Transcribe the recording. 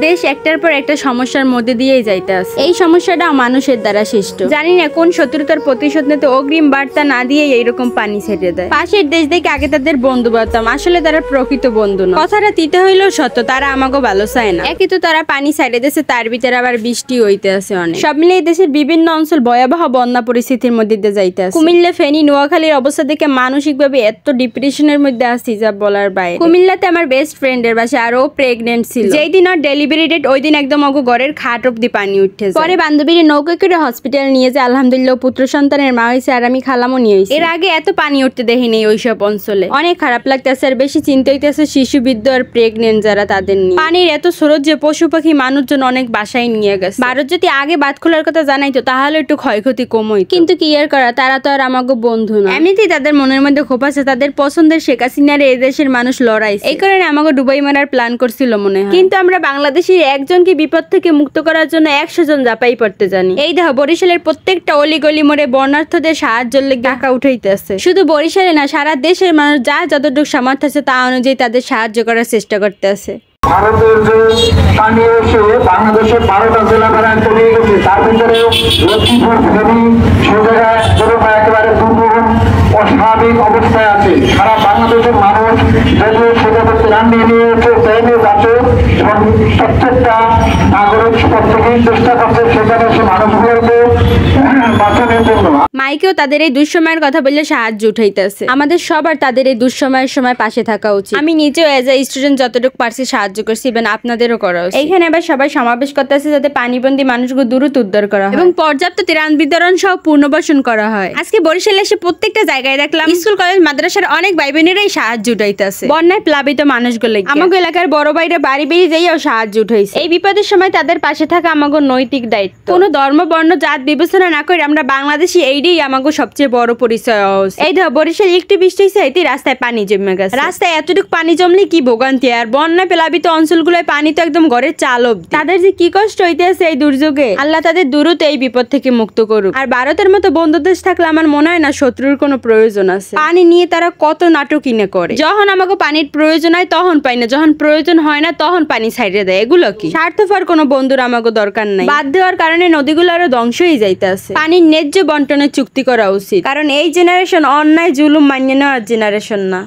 দেশ একটার পর একটা সমস্যার মধ্যে দিয়েই যাইতে আছে। এই সমস্যাটা মানুষের দ্বারা সৃষ্ট। জানি না কোন শত্রুতার প্রতিশোধ নিতে অগ্রিম বার্তা না দিয়ে এইরকম পানি ছেড়ে দেয়। পাশের দেশ দেখে আগে তাদের বন্ধু ভাবতাম, আসলে তারা প্রকৃত বন্ধু না। কথাটা তিতে হইলেও সত্য, তারা আমাকে ভালো চায় না। একই তো তারা পানি ছেড়ে দিয়েছে, তার ভিতরে আবার বৃষ্টি হইতে আছে অনেক। সব মিলিয়ে দেশের বিভিন্ন অঞ্চল ভয়াবহ বন্যা পরিস্থিতির মধ্যে দিয়ে যাইতে আছে। কুমিল্লা, ফেনী, নোয়াখালীর অবস্থা দেখে মানসিকভাবে এত ডিপ্রেশনের মধ্যে আসছি যা বলার বাইরে। কুমিল্লাতে আমার বেস্ট ফ্রেন্ডের বাসা, আর ও প্রেগনেন্ট ছিল। যেই দিন ওর ডেলিভারি ডেট, ওই দিন একদম ওকে ঘরের খাট অব্দি পানি উঠেছে। পরে বান্ধবীর নৌকা করে হসপিটাল নিয়ে যায়, আলহামদুলিল্লাহ পুত্র সন্তানের মা হয়েছে, আর আমি খালামও নিয়ে হয়েছি। এর আগে এত পানি উঠতে দেখিনি ওইসব অঞ্চলে। অনেক খারাপ লাগতেছে, আর বেশি চিন্তা হইতেছে শিশু, বৃদ্ধ আর প্রেগনেন্ট যারা, তাদের নিয়ে। পানির এত স্রোত যে পশু পাখি মানুষজন অনেক বাসায় নিয়ে গেছে। ভারত যদি আগে বাঁধ খোলার কথা জানাইতো তাহলে একটু ক্ষয়ক্ষতি কম হইতো, কিন্তু কি আর করা, তারা তো আর আমাকে বন্ধু না। এমনিতেই তাদের মনের মধ্যে ক্ষোভ আছে, তাদের পছন্দের শেখ হাসিনার এই দেশের মানুষ লড়াইছে। এই কারণে আমাকে ডুবাই মারার প্ল্যান করছিল মনে হয়। কিন্তু আমরা বাংলাদেশের একজনকে বিপদ থেকে মুক্ত করার জন্য 100 জন জাপাই পড়তে জানি। এই দেখো বরিশালের প্রত্যেকটা অলিগলি মোড়ে বর্ণার্থদের সাহায্যের লেগে টাকা উঠাইতেছে। শুধু বরিশালে না, সারা দেশের মানুষ যা যতটুকু সামর্থ্য আছে তা অনুযায়ী তাদের সাহায্য করার চেষ্টা করতে আছে। ভারতের যে পানি এসে বাংলাদেশের 12টা জেলা বেড়ায় চলে গেছে, তার ভিতরে লক্ষ্মীপুর, ফেনী, সে জায়গায় একেবারে দুর্গম অস্বাভাবিক অবস্থায় আছে। সারা বাংলাদেশের মানুষ যদিও সেটা করতে রান্নিয়ে নিয়েছে, ট্রেনে যাচ্ছে এবং প্রত্যেকটা নাগরিক প্রত্যেকেই চেষ্টা করছে সেখানে সে মানুষগুলোকে বাঁচানোর জন্য। মাইকেও তাদের এই দুঃসময়ের কথা বললে সাহায্য উঠাইতেছে। আমাদের সবার তাদের এই দুঃসময়ের সময় পাশে থাকা উচিত। আমি নিজেও এজ এ স্টুডেন্ট যতটুকু পারছি সাহায্য করছি, ইভেন আপনাদেরও করা উচিত। এইখানে আবার সবাই সমাবেশ করতেছে যাতে পানিবন্দী মানুষগুলো দ্রুত উদ্ধার করা হয় এবং পর্যাপ্ত ত্রাণ বিতরণ সহ পুনর্বাসন করা হয়। আজকে বরিশালে এসে প্রত্যেকটা জায়গায় দেখলাম স্কুল, কলেজ, মাদ্রাসার অনেক ভাই বোনেরাই সাহায্য উঠাইতেছে। বন্যায় প্লাবিত মানুষগুলো আমাকে এলাকার বড় ভাইরা বাড়ি বেরিয়ে যাইও সাহায্য উঠাইছে। এই বিপদের সময় তাদের পাশে থাকা আমাকে নৈতিক দায়িত্ব। কোনো ধর্ম, বর্ণ, জাত বিবেচনা না করে আমরা বাংলাদেশি, এইটাই আমাকে সবচেয়ে বড় পরিচয়। এই ধর বরিশাল একটু বৃষ্টি হয়েছে রাস্তায় পানি জমে গেছে। রাস্তায় এতটুকু পানি জমলে কি ভোগান্তি, আর বন্যা প্লাবিত অঞ্চলগুলোয় পানি তো একদম ঘরের চাল অবধি। তাদের যে কি কষ্ট হইতেছে এই দুর্যোগে, আল্লাহ তাদের দ্রুত এই বিপদ থেকে মুক্ত করুক। আর ভারতের মতো বন্ধু দেশ থাকলে আমার মনে হয় না শত্রুর কোনো প্রয়োজন আছে। পানি নিয়ে তারা কত নাটক কিনে করে। যখন আমাকে পানির প্রয়োজন হয় তখন পাই না, যখন প্রয়োজন হয় না তখন পানি ছাইড়ে দেয়। এগুলো কি স্বার্থপর কোনো বন্ধুর আমাকে দরকার নাই। বাদ দেওয়ার কারণে নদীগুলো আরো ধ্বংস হয়ে যাইতে আছে। পানির ন্যায্য বন্টনের চুক্তি করা উচিত, কারণ এই জেনারেশন অন্যায় জুলুম মানিয়ে নেওয়ার জেনারেশন না।